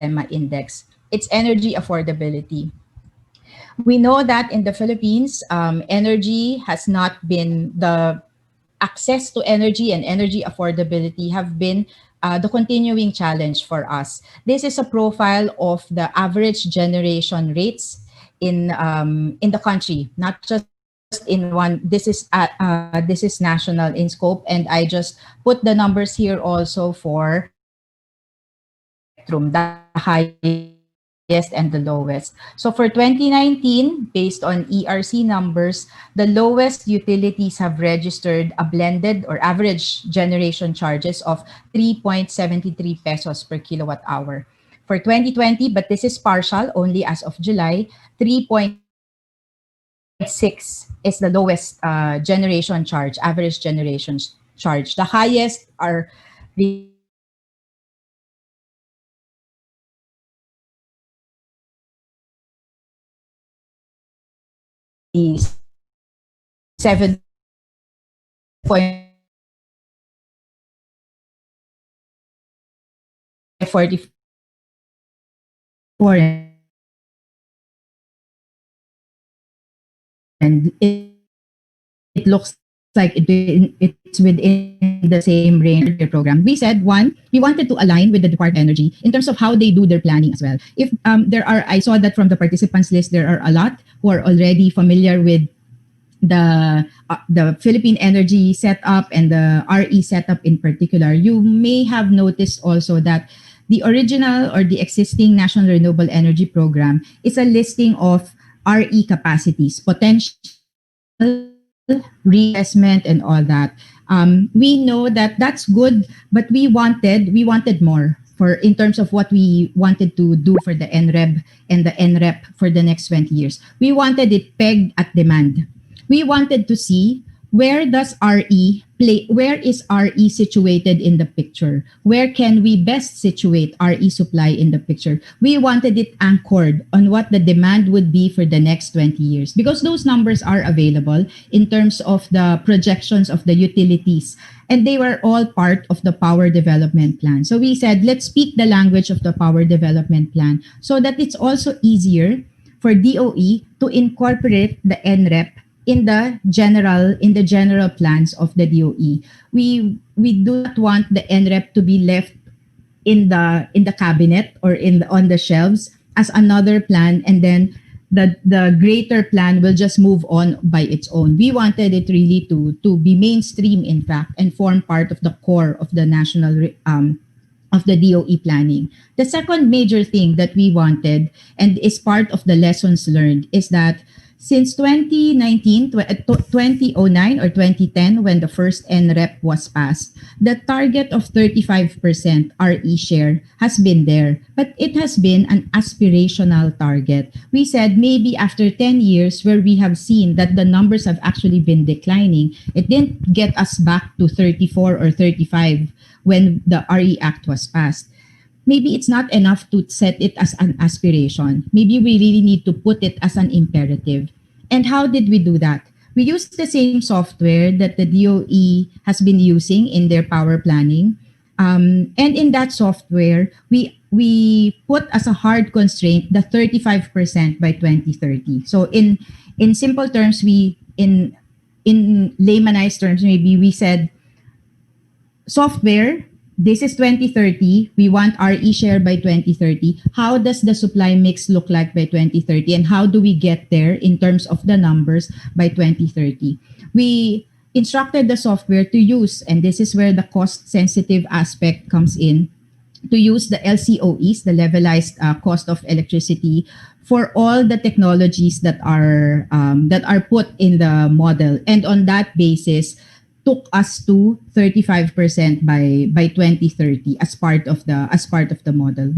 index. It's energy affordability. We know that in the Philippines, energy has not been the access to energy and energy affordability have been the continuing challenge for us. This is a profile of the average generation rates in the country, not just in one. This is national in scope, and I just put the numbers here also for the spectrum, the highest and the lowest. So for 2019, based on ERC numbers, the lowest utilities have registered a blended or average generation charges of 3.73 pesos per kilowatt hour. For 2020, but this is partial, only as of July, 3.6 is the lowest generation charge, average generation charge. The highest are recently the 7.44, and it looks like it's within the same range of their program. We said, one, we wanted to align with the Department of Energy in terms of how they do their planning as well. If I saw that from the participants list, there are a lot who are already familiar with the Philippine energy setup and the RE setup in particular. You may have noticed also that the original or the existing National Renewable Energy Program is a listing of RE capacities, potential reinvestment and all that. We know that that's good, but we wanted more for in terms of what we wanted to do for the NREB and the NREP for the next 20 years. We wanted it pegged at demand. We wanted to see where is RE situated in the picture? Where can we best situate RE supply in the picture? We wanted it anchored on what the demand would be for the next 20 years, because those numbers are available in terms of the projections of the utilities, and they were all part of the power development plan. So we said, let's speak the language of the power development plan so that it's also easier for DOE to incorporate the NREP in the general plans of the DOE. We do not want the NREP to be left in the cabinet or on the shelves as another plan, and then the greater plan will just move on by its own. We wanted it really to be mainstream, in fact, and form part of the core of the national of the DOE planning. The second major thing that we wanted, and is part of the lessons learned, is that since 2009 or 2010, when the first NREP was passed, the target of 35% RE share has been there, but it has been an aspirational target. We said maybe after 10 years, where we have seen that the numbers have actually been declining, it didn't get us back to 34 or 35 when the RE Act was passed. Maybe it's not enough to set it as an aspiration. Maybe we really need to put it as an imperative. And how did we do that? We used the same software that the DOE has been using in their power planning. And in that software, we put as a hard constraint the 35% by 2030. So in simple terms, in laymanized terms, maybe we said, software, this is 2030. We want RE share by 2030. How does the supply mix look like by 2030? And how do we get there in terms of the numbers by 2030? We instructed the software to use, and this is where the cost-sensitive aspect comes in, to use the LCOEs, the levelized cost of electricity, for all the technologies that are put in the model. And on that basis, took us to 35% by 2030 as part of the model.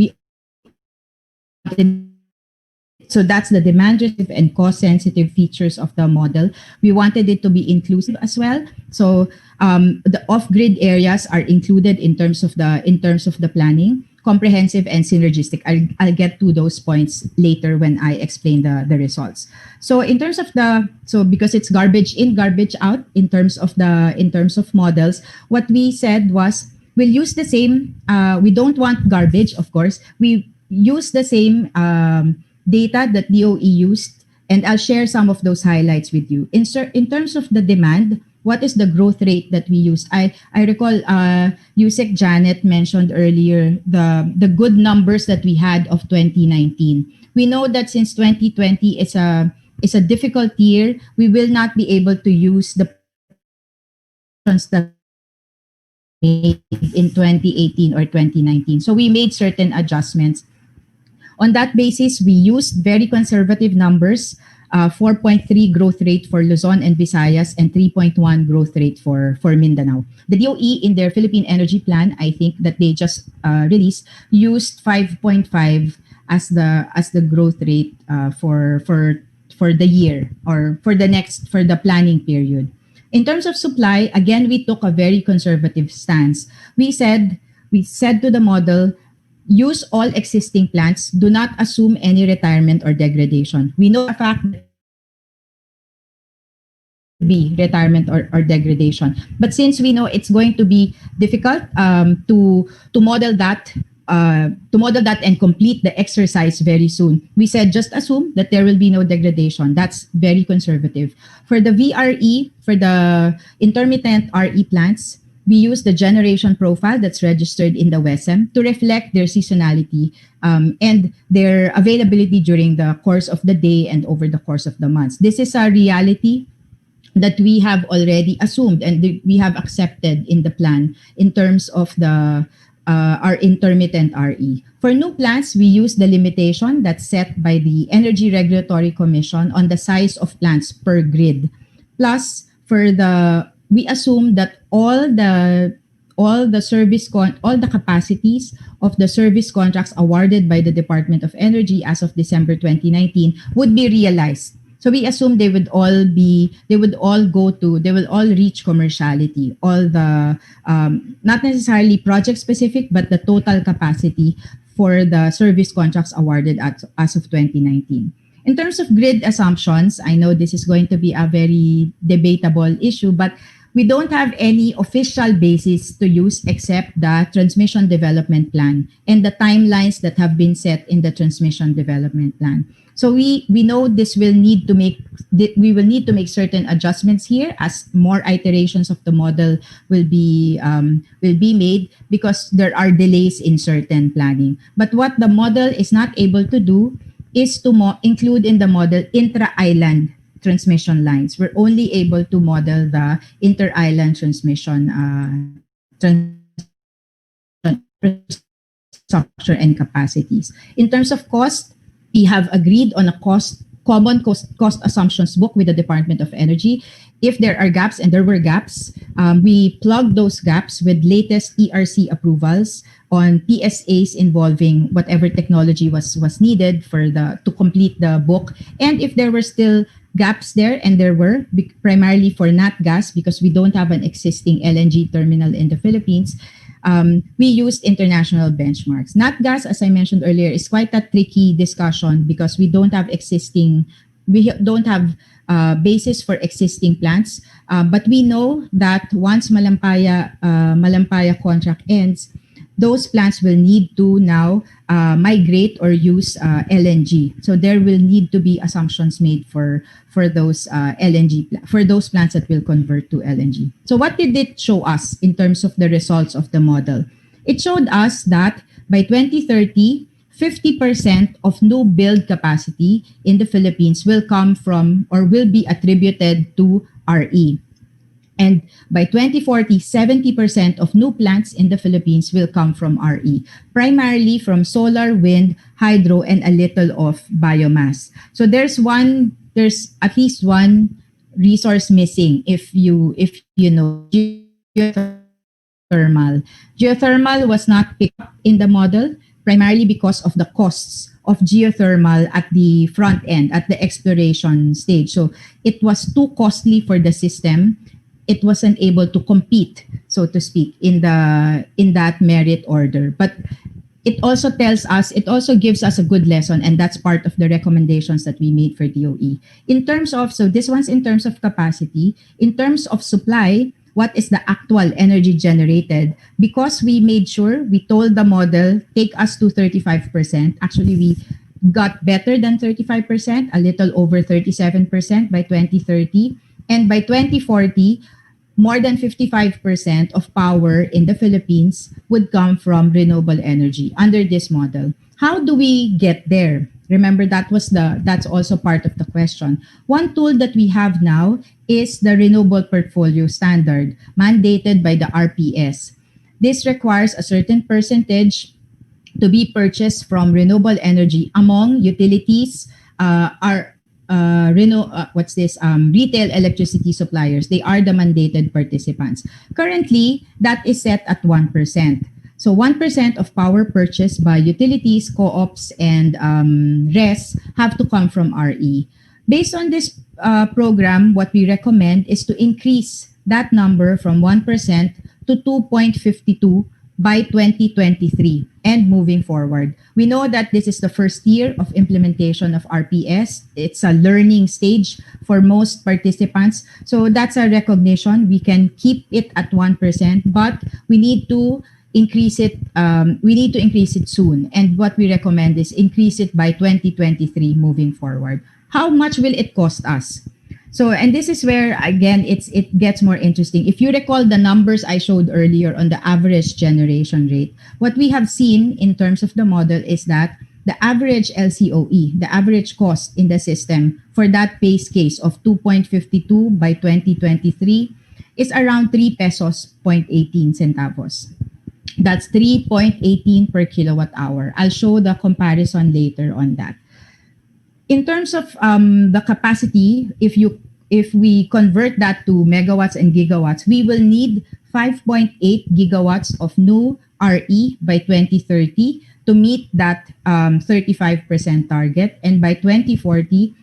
So that's the demand responsive and cost sensitive features of the model. We wanted it to be inclusive as well. So the off-grid areas are included in terms of the planning, comprehensive and synergistic. I'll get to those points later when I explain the results. So in terms of because it's garbage in, garbage out in terms of models, what we said was we'll use the same. We don't want garbage, of course. We use the same data that DOE used, and I'll share some of those highlights with you. In terms of the demand, what is the growth rate that we use? I recall Yusek Janet mentioned earlier the good numbers that we had of 2019. We know that since 2020 is a difficult year, we will not be able to use the that made in 2018 or 2019. So we made certain adjustments. On that basis, we used very conservative numbers, 4.3 growth rate for Luzon and Visayas and 3.1 growth rate for Mindanao. The DOE in their Philippine Energy Plan, I think that they just released, used 5.5 as the growth rate for the year or for the planning period. In terms of supply, again, we took a very conservative stance. We said to the model, use all existing plants. Do not assume any retirement or degradation. We know a fact that be retirement or degradation. But since we know it's going to be difficult to model that and complete the exercise very soon, we said just assume that there will be no degradation. That's very conservative. For the VRE, for the intermittent RE plants, we use the generation profile that's registered in the WESM to reflect their seasonality and their availability during the course of the day and over the course of the months. This is a reality that we have already assumed and we have accepted in the plan in terms of our intermittent RE. For new plants, we use the limitation that's set by the Energy Regulatory Commission on the size of plants per grid. Plus, we assume that all the capacities of the service contracts awarded by the Department of Energy as of December 2019 would be realized. So we assume they will all reach commerciality. All the not necessarily project specific, but the total capacity for the service contracts awarded as of 2019. In terms of grid assumptions, I know this is going to be a very debatable issue, but we don't have any official basis to use except the Transmission Development Plan and the timelines that have been set in the Transmission Development Plan. So we know we will need to make certain adjustments here as more iterations of the model will be made because there are delays in certain planning. But what the model is not able to do is to include in the model intra-island transmission lines. We're only able to model the inter-island transmission structure and capacities. In terms of cost, we have agreed on a common cost assumptions book with the Department of Energy. If there are gaps, and there were gaps, we plugged those gaps with latest ERC approvals on PSAs involving whatever technology was needed to complete the book. And if there were still gaps there, and there were, primarily for nat gas because we don't have an existing LNG terminal in the Philippines, we used international benchmarks. Nat gas, as I mentioned earlier, is quite a tricky discussion because we don't have basis for existing plants. But we know that once Malampaya contract ends, those plants will need to now migrate or use LNG. So there will need to be assumptions made for those for those plants that will convert to LNG. So what did it show us in terms of the results of the model? It showed us that by 2030, 50% of new build capacity in the Philippines will come from or will be attributed to RE. And by 2040, 70% of new plants in the Philippines will come from RE, primarily from solar, wind, hydro, and a little of biomass. So there's at least one resource missing if you know geothermal. Geothermal was not picked up in the model, primarily because of the costs of geothermal at the front end, at the exploration stage. So it was too costly for the system. It wasn't able to compete, so to speak, in that merit order. But it also gives us a good lesson, and that's part of the recommendations that we made for DOE. This one's in terms of capacity. In terms of supply, what is the actual energy generated, because we made sure, we told the model, take us to 35%. Actually, we got better than 35%, a little over 37% by 2030. And by 2040, more than 55% of power in the Philippines would come from renewable energy under this model. How do we get there? Remember, that's also part of the question. One tool that we have now is the Renewable Portfolio Standard mandated by the RPS. This requires a certain percentage to be purchased from renewable energy among utilities, are retail electricity suppliers. They are the mandated participants. Currently, that is set at 1%. So 1% of power purchased by utilities, co-ops, and RES have to come from RE. Based on this program, what we recommend is to increase that number from 1% to 2.52 by 2023 and moving forward. We know that this is the first year of implementation of RPS. It's a learning stage for most participants. So that's a recognition. We can keep it at 1%, but we need to increase it. We need to increase it soon. And what we recommend is increase it by 2023 moving forward. How much will it cost us? So, and this is where, again, it gets more interesting. If you recall the numbers I showed earlier on the average generation rate, what we have seen in terms of the model is that the average LCOE, the average cost in the system for that base case of 2.52 by 2023 is around 3 pesos 0.18 centavos. That's 3.18 per kilowatt hour. I'll show the comparison later on that. In terms of the capacity, if we convert that to megawatts and gigawatts, we will need 5.8 gigawatts of new RE by 2030 to meet that 35% target. And by 2040,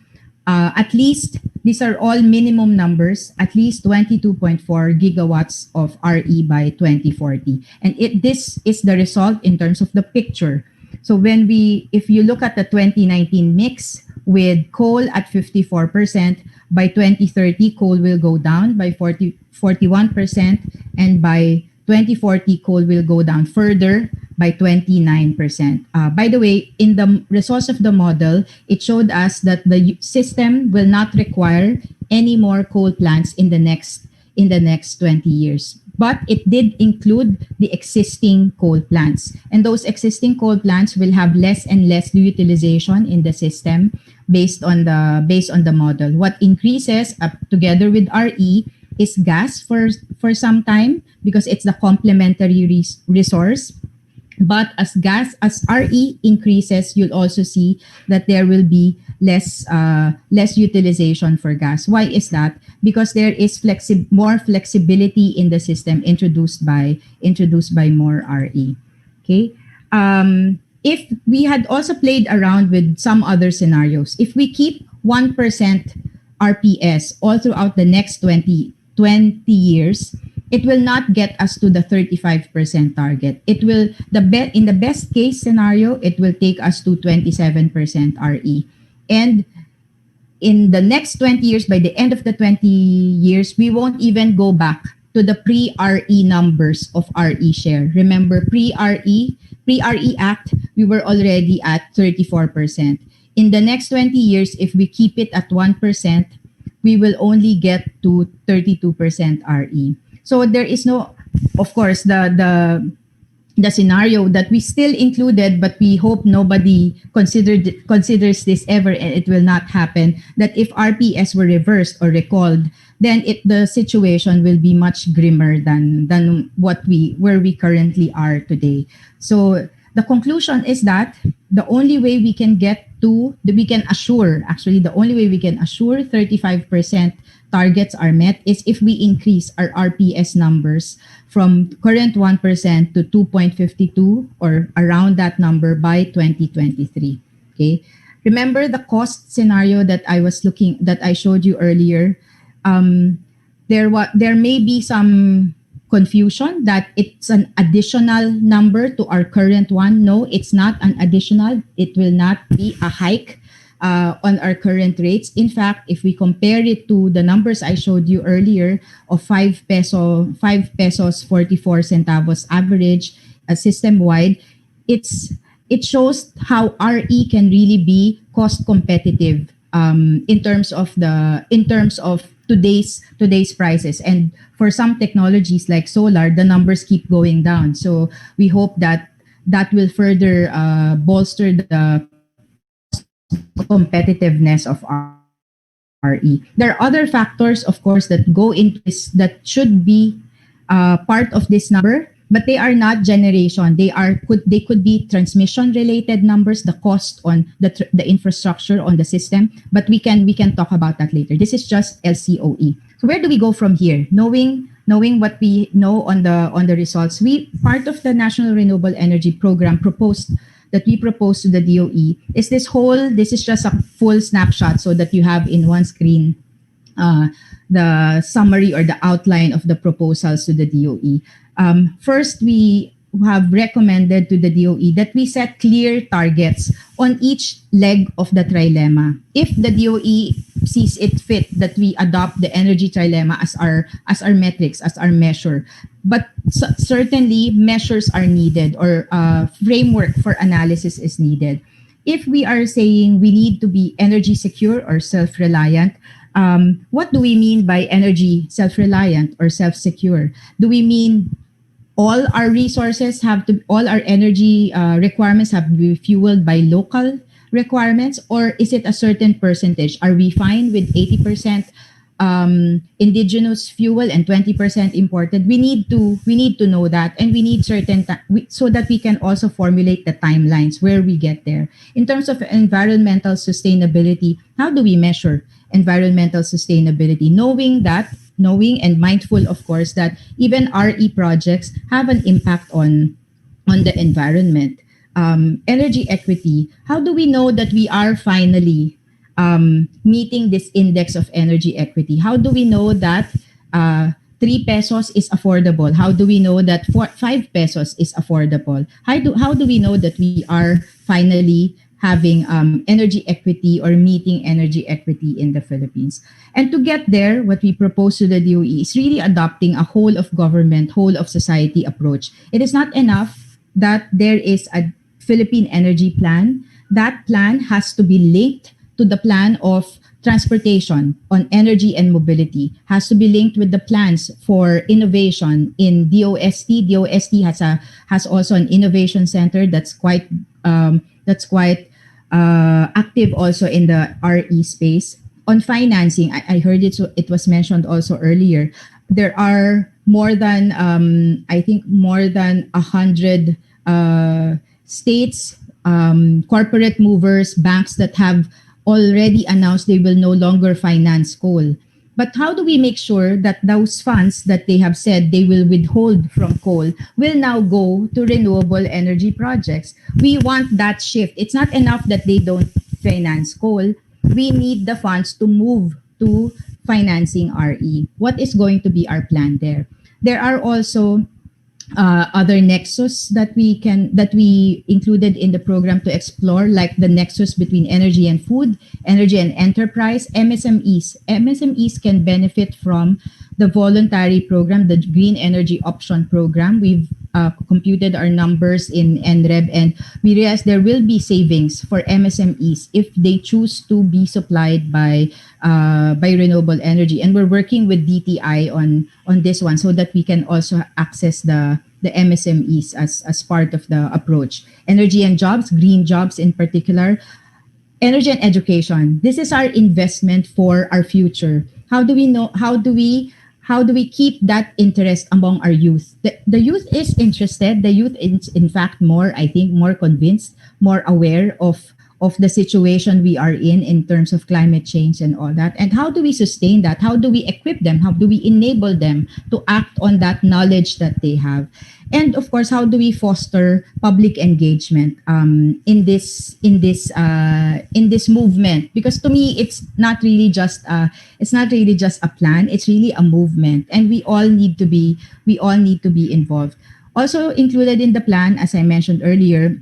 at least, these are all minimum numbers, at least 22.4 gigawatts of RE by 2040. And this is the result in terms of the picture. So if you look at the 2019 mix, with coal at 54%, by 2030, coal will go down by 41%, and by 2040, coal will go down further by 29%. By the way, in the results of the model, it showed us that the system will not require any more coal plants in the next 20 years. But it did include the existing coal plants. And those existing coal plants will have less and less utilization in the system based on the model. What increases together with RE is gas for some time because it's the complementary resource. But as RE increases, you'll also see that there will be less utilization for gas. Why is that? Because there is more flexibility in the system introduced by more RE. Okay. If we had also played around with some other scenarios, if we keep 1% RPS all throughout the next 20 years, it will not get us to the 35% target. It will in the best case scenario, it will take us to 27% RE. And in the next 20 years, by the end of the 20 years, we won't even go back to the pre-RE numbers of RE share. Remember, pre-RE Act, we were already at 34%. In the next 20 years, if we keep it at 1%, we will only get to 32% RE. So there is no, of course, the scenario that we still included, but we hope nobody considers this ever, and it will not happen, that if RPS were reversed or recalled, then the situation will be much grimmer than where we currently are today. So the conclusion is that the only way we can assure 35% targets are met is if we increase our RPS numbers from current 1% to 2.52 or around that number by 2023. Okay. Remember the cost scenario that I showed you earlier. There may be some confusion that it's an additional number to our current one. No, it's not an additional. It will not be a hike. on our current rates. In fact, if we compare it to the numbers I showed you earlier of 5 pesos 44 centavos average system wide, it's it shows how RE can really be cost competitive in terms of today's prices. And for some technologies like solar, the numbers keep going down. So we hope that that will further bolster the competitiveness of RE. There are other factors, of course, that go into this that should be part of this number, but they are not generation. They could be transmission related numbers, the cost on the infrastructure on the system. But we can talk about that later. This is just LCOE. So where do we go from here? Knowing what we know on the results, we part of the National Renewable Energy Program proposed to the DOE is this is just a full snapshot so that you have in one screen the summary or the outline of the proposals to the DOE. First, we have recommended to the DOE that we set clear targets on each leg of the trilemma. If the DOE sees it fit that we adopt the energy trilemma as our metrics, as our measure, but certainly measures are needed, or framework for analysis is needed. If we are saying we need to be energy secure or self-reliant, what do we mean by energy self-reliant or self-secure? Do we mean all our energy requirements have to be fueled by local requirements, or is it a certain percentage? Are we fine with 80% indigenous fuel and 20% imported? We need to know that, and we need so that we can also formulate the timelines where we get there. In terms of environmental sustainability, how do we measure environmental sustainability? Knowing and mindful, of course, that even RE projects have an impact on the environment. Energy equity. How do we know that we are finally meeting this index of energy equity? How do we know that 3 pesos is affordable? How do we know that 5 pesos is affordable? How do we know that we are finally having energy equity or meeting energy equity in the Philippines? And to get there, what we propose to the DOE is really adopting a whole of government, whole of society approach. It is not enough that there is a Philippine Energy Plan. That plan has to be linked to the plan of transportation on energy and mobility, has to be linked with the plans for innovation in DOST. DOST has also an innovation center that's quite active also in the RE space. On financing, I heard it was mentioned also earlier. There are more than 100 states, corporate movers, banks that have already announced they will no longer finance coal. But how do we make sure that those funds that they have said they will withhold from coal will now go to renewable energy projects? We want that shift. It's not enough that they don't finance coal. We need the funds to move to financing RE. What is going to be our plan there? There are also other nexus that we included in the program to explore, like the nexus between energy and food, energy and enterprise. MSMEs can benefit from the voluntary program, the Green Energy Option Program. We've computed our numbers in NREB, and we realize there will be savings for MSMEs if they choose to be supplied by renewable energy. And we're working with DTI on this one so that we can also access the MSMEs as part of the approach. Energy and jobs, green jobs in particular. Energy and education. This is our investment for our future. How do we keep that interest among our youth? The youth is interested. The youth is, in fact, more convinced, more aware of the situation we are in terms of climate change and all that. And how do we sustain that? How do we equip them? How do we enable them to act on that knowledge that they have? And of course, how do we foster public engagement in this movement? Because to me, it's not really just a plan. It's really a movement, and we all need to be involved. Also included in the plan, as I mentioned earlier,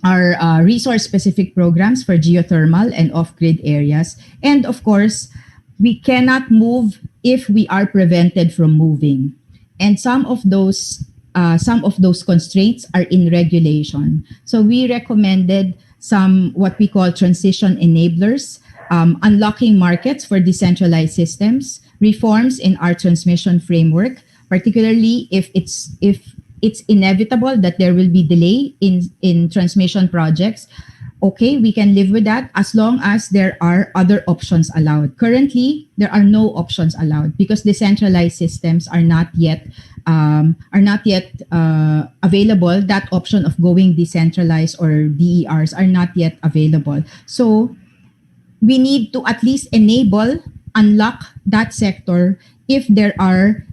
our resource-specific programs for geothermal and off-grid areas. And of course, we cannot move if we are prevented from moving. And some of those constraints are in regulation. So we recommended some what we call transition enablers, unlocking markets for decentralized systems, reforms in our transmission framework, particularly if it's inevitable that there will be delay in transmission projects. Okay, we can live with that as long as there are other options allowed. Currently, there are no options allowed because decentralized systems are not yet available. That option of going decentralized or DERs are not yet available. So we need to at least unlock that sector if there are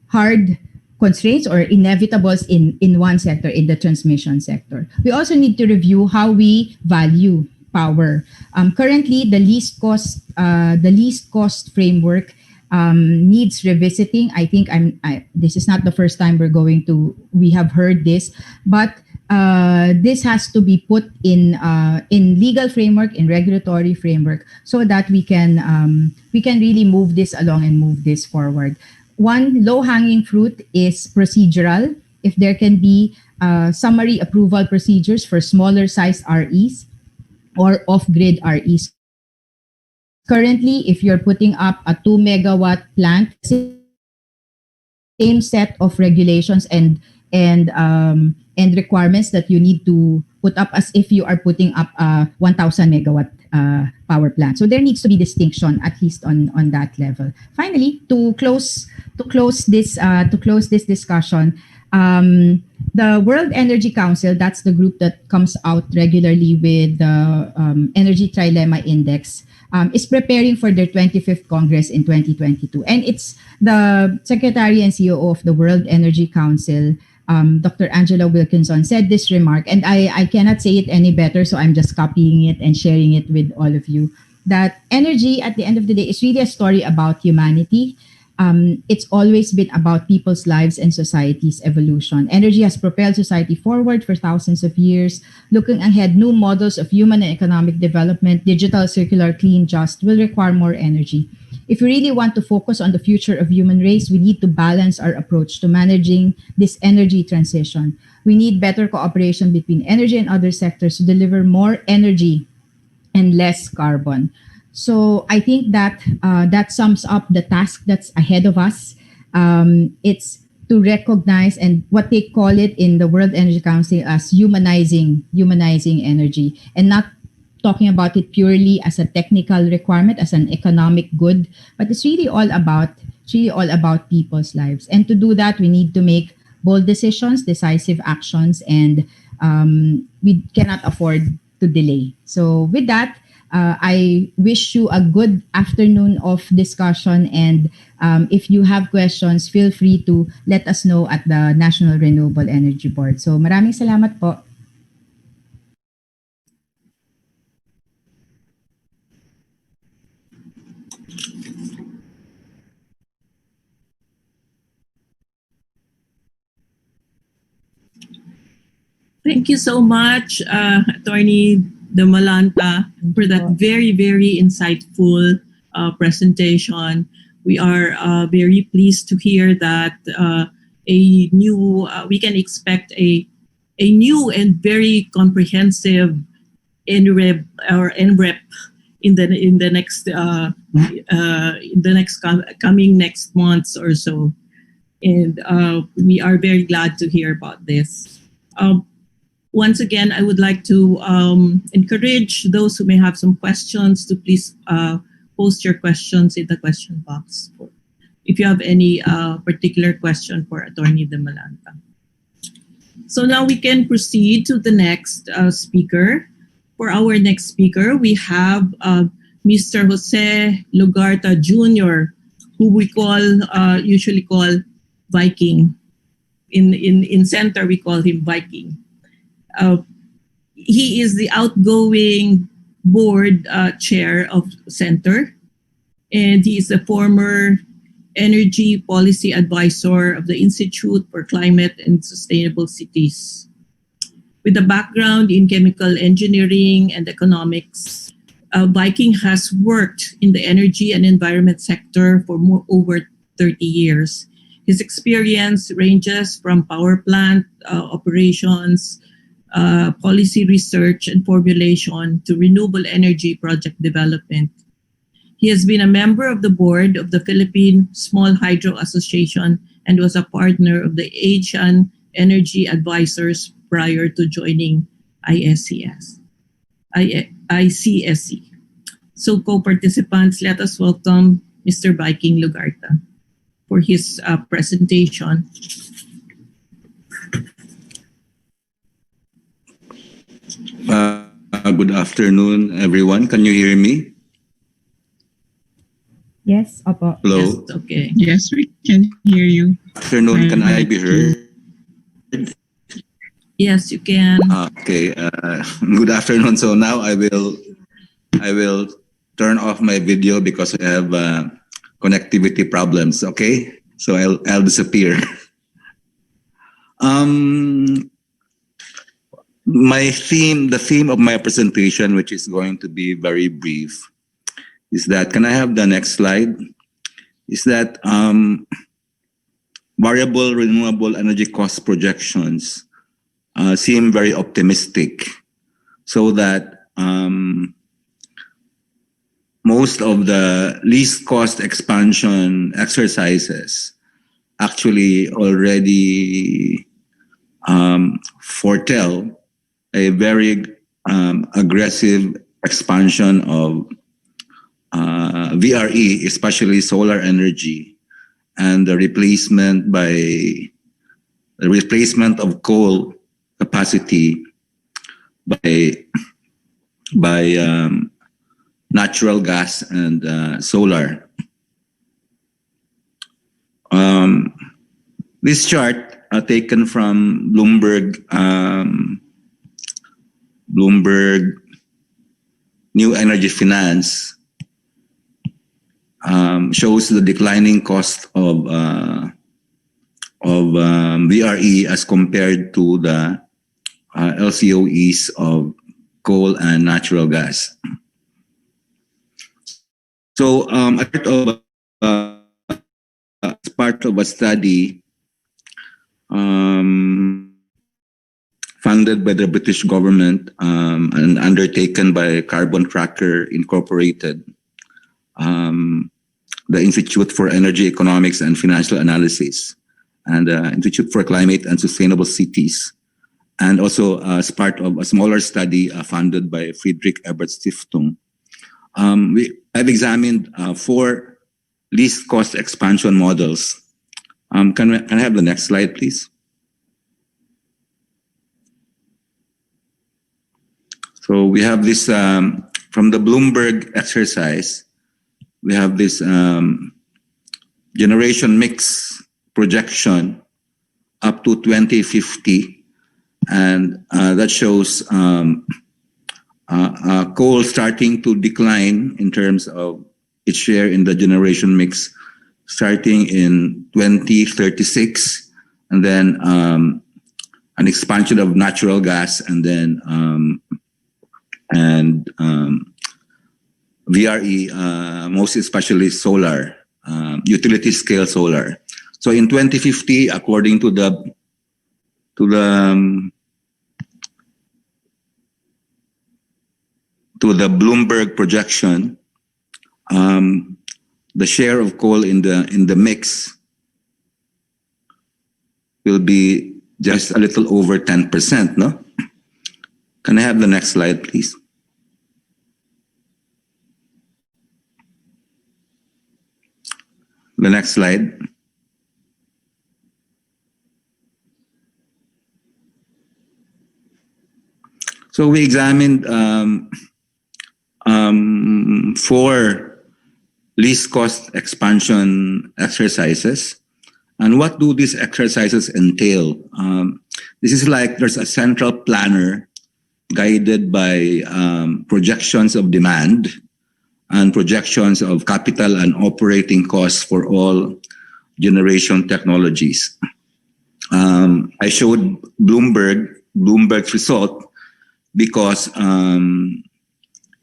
hard constraints or inevitables in one sector, in the transmission sector. We also need to review how we value power. Currently, the least cost framework needs revisiting. I think this is not the first time we have heard this, but this has to be put in legal framework, in regulatory framework, so that we can really move this along and move this forward. One low-hanging fruit is procedural. If there can be summary approval procedures for smaller sized REs or off-grid REs. Currently, if you're putting up a 2 megawatt plant, same set of regulations and requirements that you need to put up as if you are putting up a 1,000 megawatt power plant. So there needs to be distinction at least on that level. Finally, to close this discussion, the World Energy Council, that's the group that comes out regularly with the Energy Trilemma Index, is preparing for their 25th Congress in 2022. And it's the Secretary and CEO of the World Energy Council, Dr. Angela Wilkinson, said this remark, and I cannot say it any better, so I'm just copying it and sharing it with all of you, that energy, at the end of the day, is really a story about humanity. It's always been about people's lives and society's evolution. Energy has propelled society forward for thousands of years. Looking ahead, new models of human and economic development, digital, circular, clean, just, will require more energy. If we really want to focus on the future of human race, we need to balance our approach to managing this energy transition. We need better cooperation between energy and other sectors to deliver more energy and less carbon. So I think that that sums up the task that's ahead of us. It's to recognize, and what they call it in the World Energy Council, as humanizing energy, and not talking about it purely as a technical requirement, as an economic good, but it's really all about people's lives. And to do that, we need to make bold decisions, decisive actions, and we cannot afford to delay. So with that, I wish you a good afternoon of discussion, and if you have questions, feel free to let us know at the National Renewable Energy Board. So maraming salamat po. Thank you so much, Attorney De Malanta, for that very, very insightful presentation. We are very pleased to hear that we can expect a new and very comprehensive NREB or NREP in the next coming next months or so, and we are very glad to hear about this. Once again, I would like to encourage those who may have some questions to please post your questions in the question box if you have any particular question for Attorney De Malanta. So now we can proceed to the next speaker. For our next speaker, we have Mr. Jose Lugarta Jr., who we usually call Viking. In Center, we call him Viking. He is the outgoing board chair of Center, and he is the former energy policy advisor of the Institute for Climate and Sustainable Cities. With a background in chemical engineering and economics, Viking has worked in the energy and environment sector for over 30 years. His experience ranges from power plant operations, policy research and formulation to renewable energy project development. He has been a member of the board of the Philippine Small Hydro Association and was a partner of the Asian Energy Advisors prior to joining ICSC. So co-participants, let us welcome Mr. Viking Lugarta for his presentation. Good afternoon, everyone. Can you hear me? Yes, opo. Hello. Yes, okay. Yes, we can hear you. Afternoon. Can I be heard? Yes, you can. Okay. Good afternoon. So now I will turn off my video because I have connectivity problems. Okay. So I'll disappear. The theme of my presentation, which is going to be very brief, is that, can I have the next slide? Is that variable renewable energy cost projections seem very optimistic, so that most of the least cost expansion exercises actually already foretell a very aggressive expansion of VRE, especially solar energy, and the replacement of coal capacity by natural gas and solar. This chart taken from Bloomberg New Energy Finance shows the declining cost of VRE as compared to the LCOEs of coal and natural gas. So as part of a study funded by the British government and undertaken by Carbon Tracker Incorporated, the Institute for Energy Economics and Financial Analysis, and the Institute for Climate and Sustainable Cities, and also as part of a smaller study funded by Friedrich Ebert Stiftung. I've examined 4 least cost expansion models. Can I have the next slide, please? So we have this from the Bloomberg exercise. We have this generation mix projection up to 2050, and that shows coal starting to decline in terms of its share in the generation mix starting in 2036, and then an expansion of natural gas, and then VRE, most especially solar, utility scale solar. So in 2050, according to the Bloomberg projection, the share of coal in the mix will be just a little over 10%, no? Can I have the next slide, please? The next slide. So we examined 4 least cost expansion exercises. And what do these exercises entail? This is like there's a central planner guided by projections of demand and projections of capital and operating costs for all generation technologies. I showed Bloomberg Bloomberg's result because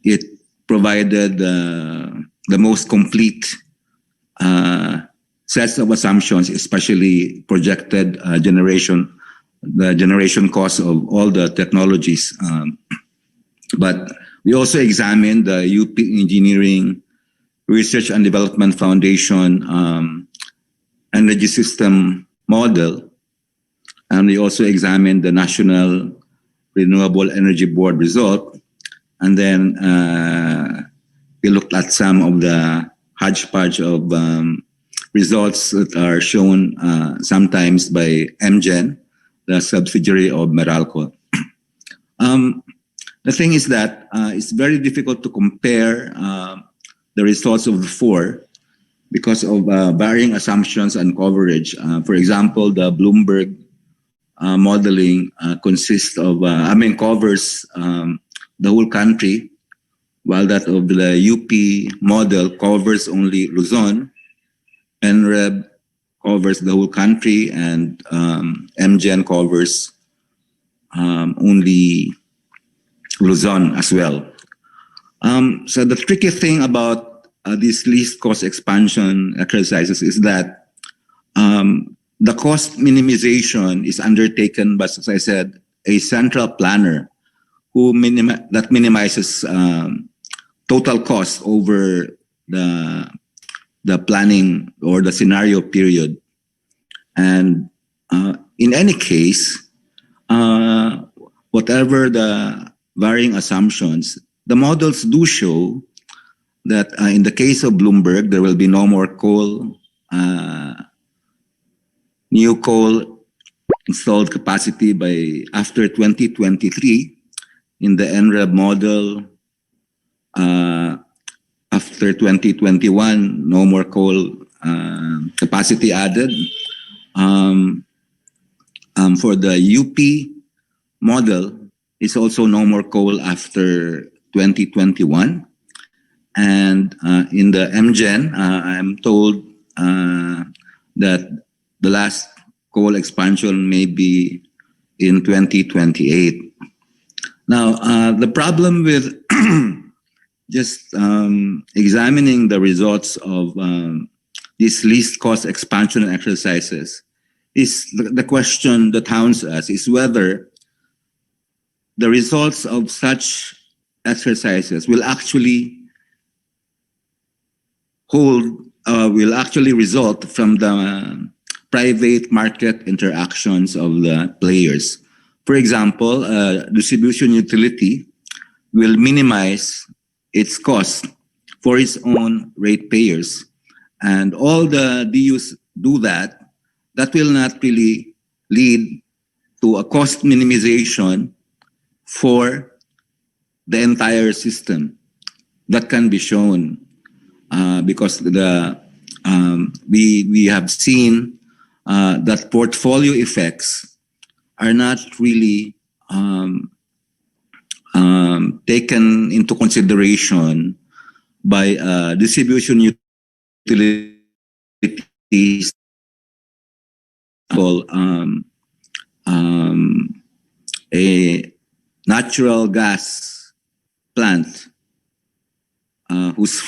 it provided the most complete sets of assumptions, especially projected the generation cost of all the technologies. But we also examined the UP Engineering Research and Development Foundation energy system model, and we also examined the National Renewable Energy Board result, and then we looked at some of the hodgepodge of results that are shown sometimes by MGen, the subsidiary of Meralco. The thing is that it's very difficult to compare the results of the four because of varying assumptions and coverage. For example, the Bloomberg modeling consists of, covers the whole country, while that of the UP model covers only Luzon. NREB covers the whole country, and MGen covers only Luzon as well. So the tricky thing about these least cost expansion exercises is that the cost minimization is undertaken by, as I said, a central planner who minimizes total cost over the planning or the scenario period. And in any case, whatever the varying assumptions, the models do show that in the case of Bloomberg, there will be no more new coal installed capacity by after 2023. In the NREB model, after 2021, no more coal capacity added. For the UP model, it's also no more coal after 2021. And in the MGen, I'm told that the last coal expansion may be in 2028. Now, the problem with just examining the results of these least cost expansion exercises is the question that haunts us is whether the results of such exercises will actually result from the private market interactions of the players. For example, distribution utility will minimize its cost for its own ratepayers, and all the DUs do that. That will not really lead to a cost minimization for the entire system. That can be shown because we have seen that portfolio effects are not really taken into consideration by distribution utilities. A natural gas plant whose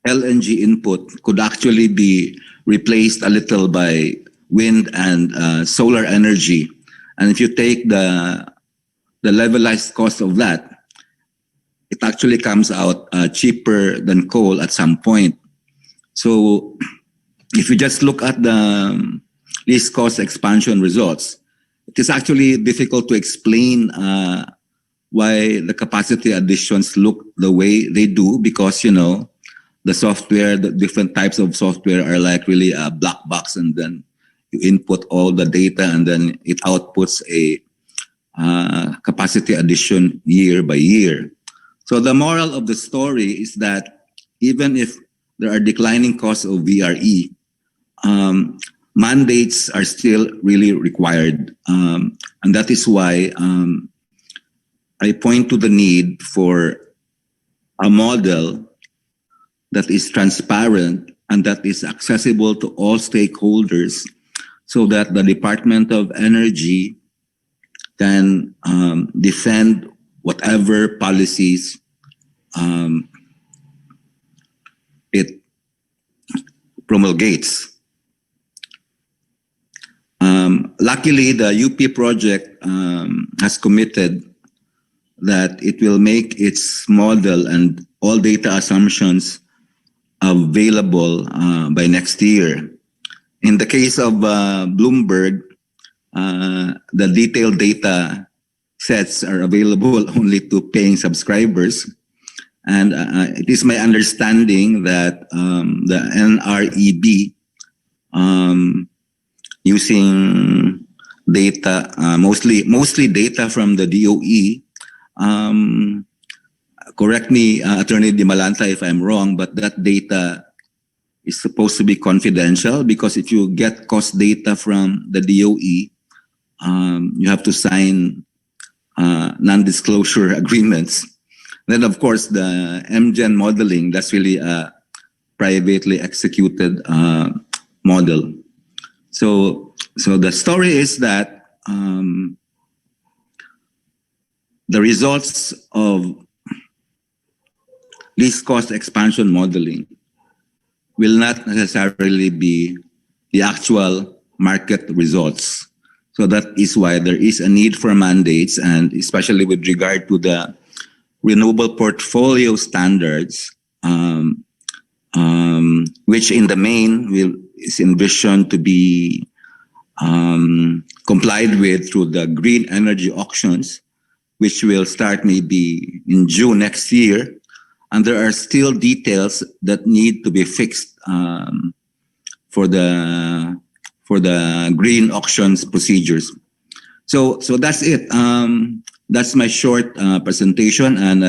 LNG input could actually be replaced a little by wind and solar energy. And if you take the levelized cost of that, it actually comes out cheaper than coal at some point. So if you just look at the least cost expansion results, it is actually difficult to explain why the capacity additions look the way they do, because, you know, the software, the different types of software are like really a black box, and then you input all the data and then it outputs a capacity addition year by year. So the moral of the story is that even if there are declining costs of VRE, mandates are still really required. And that is why I point to the need for a model that is transparent and that is accessible to all stakeholders, so that the Department of Energy can defend whatever policies it promulgates. Luckily, the UP project has committed that it will make its model and all data assumptions available by next year. In the case of Bloomberg, the detailed data sets are available only to paying subscribers. And it is my understanding that the NREB, using data, mostly data from the DOE, correct me, Attorney Di Malanta, if I'm wrong, but that data is supposed to be confidential, because if you get cost data from the DOE, you have to sign non-disclosure agreements. Then, of course, the MGen modeling, that's really a privately executed model. So the story is that the results of least cost expansion modeling will not necessarily be the actual market results. So that is why there is a need for mandates, and especially with regard to the renewable portfolio standards, which in the main is envisioned to be complied with through the green energy auctions, which will start maybe in June next year. And there are still details that need to be fixed for the green auctions procedures. So that's it. That's my short presentation, and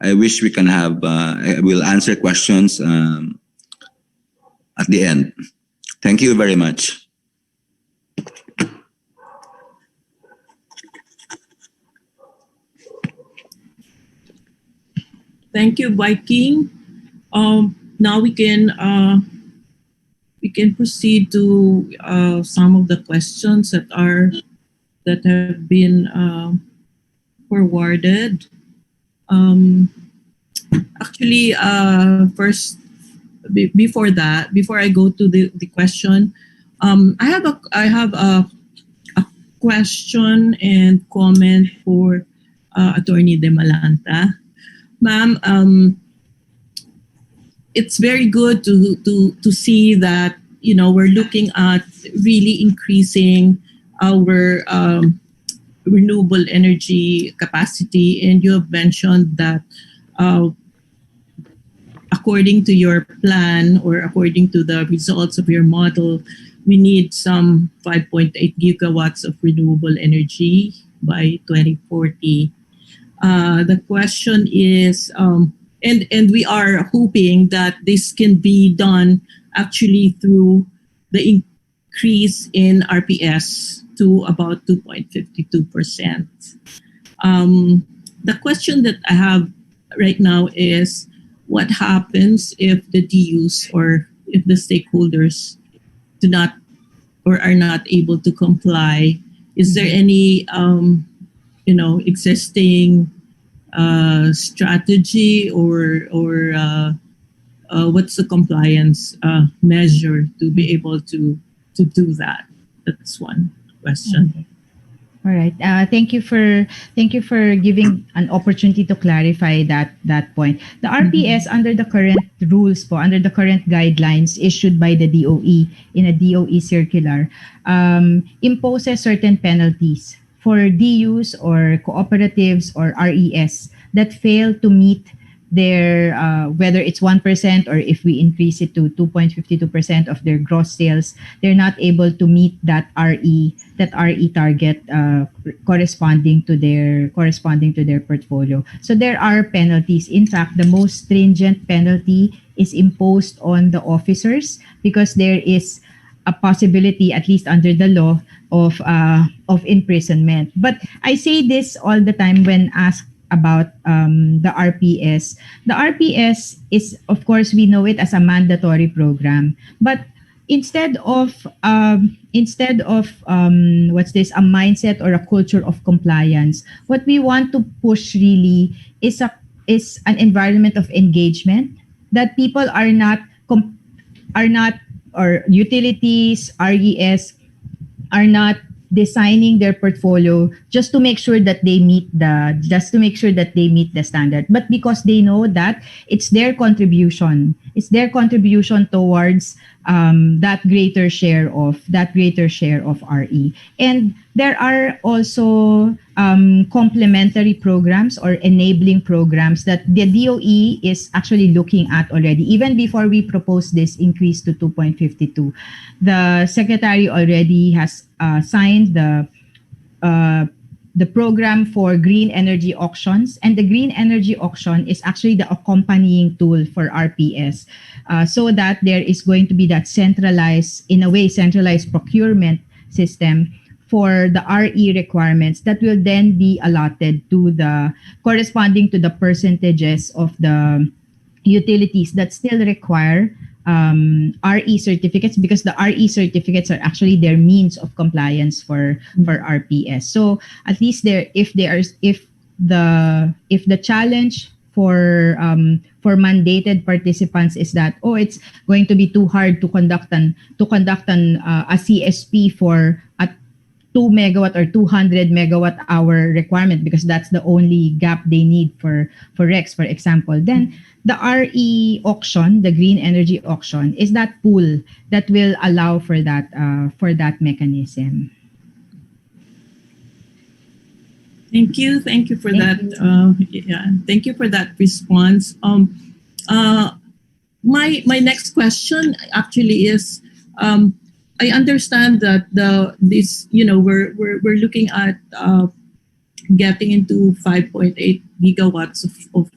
I wish we can have. I will answer questions at the end. Thank you very much. Thank you, Viking. Now we can proceed to some of the questions that have been forwarded. Actually, first, before I go to the question, I have a question and comment for Attorney De Malanta. Ma'am, it's very good to see that, you know, we're looking at really increasing our renewable energy capacity, and you have mentioned that according to your plan, or according to the results of your model, we need some 5.8 gigawatts of renewable energy by 2040. The question is, and we are hoping that this can be done actually through the increase in RPS to about 2.52%. The question that I have right now is, what happens if the DUs or if the stakeholders do not or are not able to comply? Is there any existing strategy or what's the compliance measure to be able to do that? That's one question. Okay. All right. Thank you for giving an opportunity to clarify that point. The RPS, under the current rules, under the current guidelines issued by the DOE in a DOE circular, imposes certain penalties for DUs or cooperatives or RES that fail to meet their whether it's 1% or if we increase it to 2.52% of their gross sales, they're not able to meet that RE target corresponding to their portfolio. So there are penalties. In fact, the most stringent penalty is imposed on the officers, because there is a possibility, at least under the law, of imprisonment. But I say this all the time when asked about the RPS. The RPS is, of course, we know it as a mandatory program, but what's this, a mindset or a culture of compliance, what we want to push really is an environment of engagement, that people are not, or utilities, RES are not designing their portfolio just to make sure that they meet the standard, but because they know that it's their contribution towards that greater share of RE. And there are also complementary programs or enabling programs that the DOE is actually looking at already. Even before we propose this increase to 2.52, the secretary already has signed the program for green energy auctions, and the green energy auction is actually the accompanying tool for RPS, so that there is going to be that centralized procurement system for the RE requirements that will then be allotted to the corresponding to the percentages of the utilities that still require RE certificates, because the RE certificates are actually their means of compliance for RPS. So at least if the challenge for mandated participants is that, it's going to be too hard to conduct a CSP for a 2 megawatt or 200 megawatt hour requirement, because that's the only gap they need for REX, for example, then the RE auction, the green energy auction, is that pool that will allow for that mechanism. Thank you for that. Thank you for that response. My next question actually is, I understand that we're looking at getting into 5.8 gigawatts of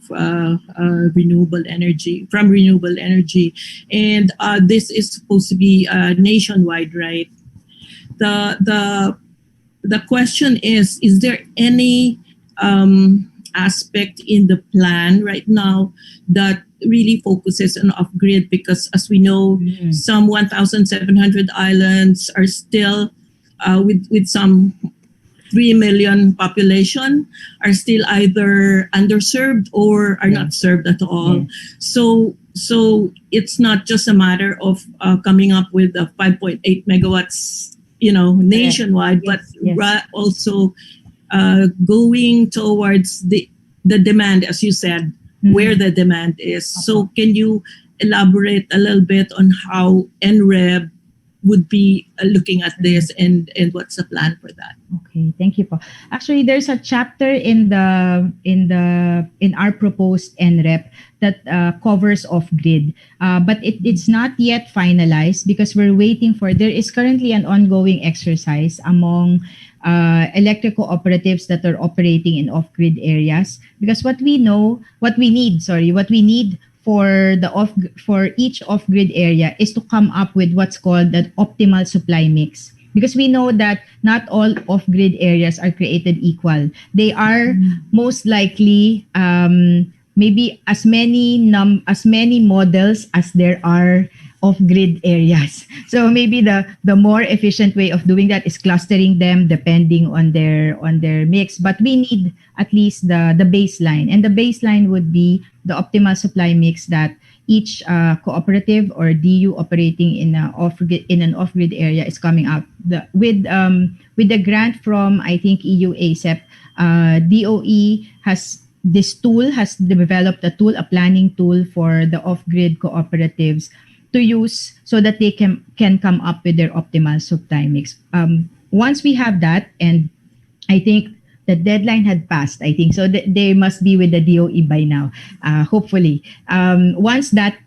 renewable energy, and this is supposed to be nationwide, right? The question is there any aspect in the plan right now that really focuses on off-grid? Because as we know, some 1,700 islands are still with some 3 million population are still either underserved or are not served at all. So it's not just a matter of coming up with a 5.8 megawatts, nationwide, but also going towards the demand, as you said, where the demand is. So can you elaborate a little bit on how NREB would be looking at this and what's the plan for that? Okay, thank you po. Actually, there's a chapter in our proposed NREP that covers off-grid, but it's not yet finalized because we're waiting for. There is currently an ongoing exercise among electric cooperatives that are operating in off-grid areas, because what we need for each off-grid area is to come up with what's called the optimal supply mix, because we know that not all off-grid areas are created equal. They are most likely maybe as many models as there are off-grid areas. So maybe the more efficient way of doing that is clustering them depending on their mix. But we need at least the baseline, and the baseline would be the optimal supply mix that each cooperative or DU operating in an off-grid area is coming up with the grant from, I think, EU ASEP. DOE has developed a planning tool for the off-grid cooperatives to use so that they can come up with their optimal supply mix. Once we have that, and I think the deadline had passed, I think, so they must be with the DOE by now, hopefully. Once that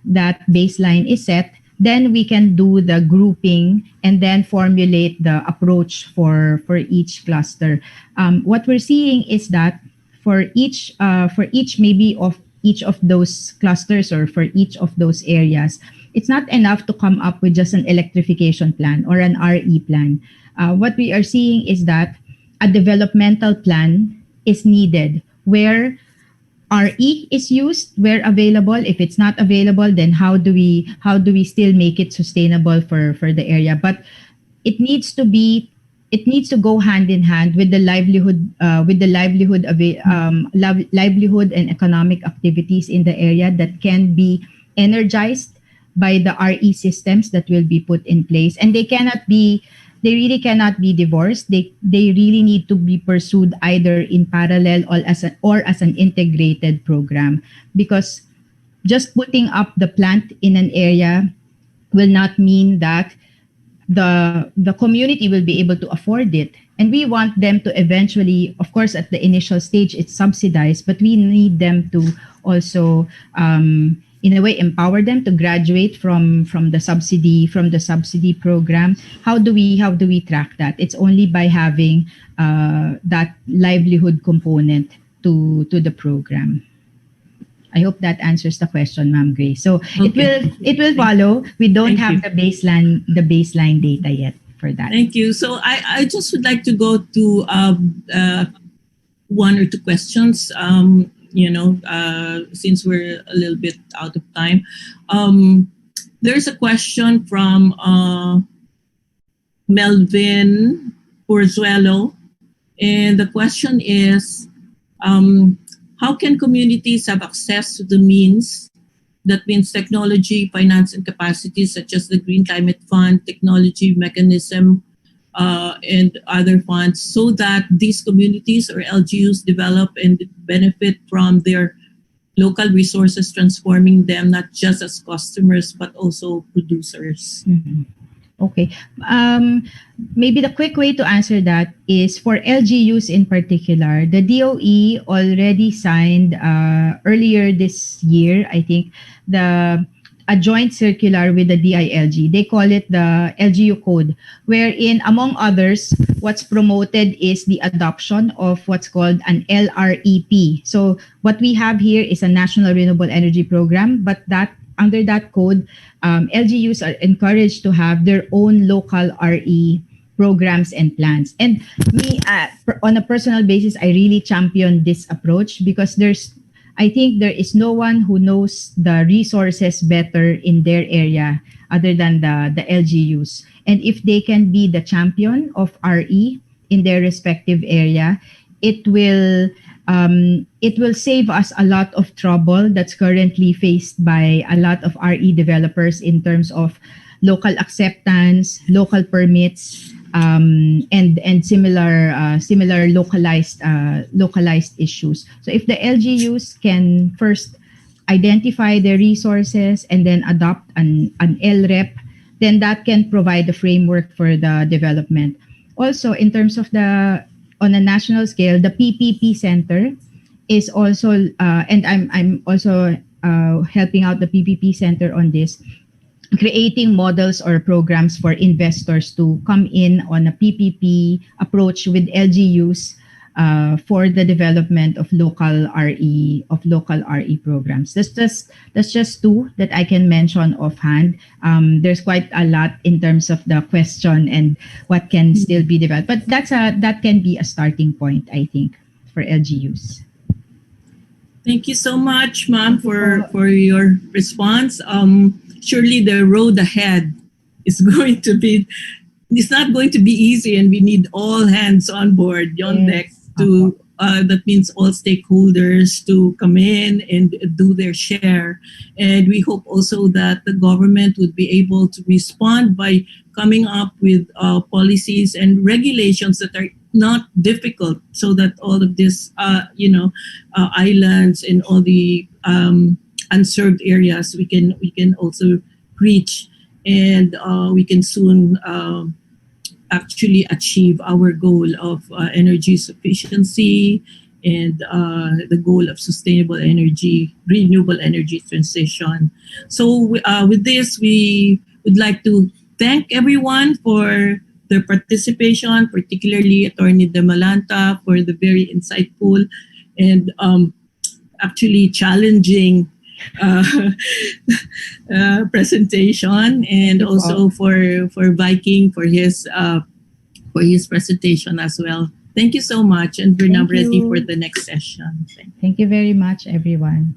baseline is set, then we can do the grouping and then formulate the approach for each cluster. What we're seeing is that for each maybe of each of those clusters or for each of those areas, it's not enough to come up with just an electrification plan or an RE plan. What we are seeing is that a developmental plan is needed where RE is used where available. If it's not available, then how do we still make it sustainable for the area? But it needs to be it needs to go hand in hand with the livelihood and economic activities in the area that can be energized by the RE systems that will be put in place, and they really cannot be divorced. They really need to be pursued either in parallel or as an integrated program, because just putting up the plant in an area will not mean that the community will be able to afford it. And we want them to eventually, of course, at the initial stage, it's subsidized, but we need them to also, in a way, empower them to graduate from the subsidy program. How do we track that? It's only by having that livelihood component to the program. I hope that answers the question, Ma'am Grace. So Okay. it will follow. We don't Thank have the baseline data yet for that. Thank you. So I just would like to go to one or two questions. Since we're a little bit out of time, there's a question from Melvin Porzuelo, and the question is, how can communities have access to the means, that means technology, finance, and capacity, such as the Green Climate Fund, technology mechanism, and other funds, so that these communities or LGUs develop and benefit from their local resources, transforming them not just as customers but also producers? Mhm. Okay. Maybe the quick way to answer that is for LGUs in particular. The DOE already signed earlier this year, I think, a joint circular with the DILG. They call it the LGU Code, wherein, among others, what's promoted is the adoption of what's called an LREP. So what we have here is a National Renewable Energy Program, but under that code, LGUs are encouraged to have their own local RE programs and plans. And me, on a personal basis, I really champion this approach, because I think there is no one who knows the resources better in their area other than the LGUs. And if they can be the champion of RE in their respective area, it will save us a lot of trouble that's currently faced by a lot of RE developers in terms of local acceptance, local permits, and similar localized issues. So if the LGUs can first identify their resources and then adopt an LREP, then that can provide the framework for the development. Also, in terms of on a national scale, the PPP Center is also, and I'm also helping out the PPP Center on this, creating models or programs for investors to come in on a PPP approach with LGUs for the development of local RE programs. That's just two that I can mention offhand. There's quite a lot in terms of the question and what can still be developed, but that can be a starting point, I think, for LGUs. Thank you so much, ma'am, for your response. Surely the road ahead is it's not going to be easy, and we need all hands on board, on deck, to that means all stakeholders to come in and do their share. And we hope also that the government would be able to respond by coming up with policies and regulations that are not difficult, so that all of these islands and all the unserved areas we can also reach, and we can soon actually achieve our goal of energy sufficiency and the goal of sustainable energy, renewable energy transition. So with this, we would like to thank everyone for their participation, particularly Attorney De Malanta for the very insightful and actually challenging presentation, and also for Viking for his presentation as well. Thank you so much, and we're now Thank ready you. for the next session. Thank you. Thank you very much, everyone.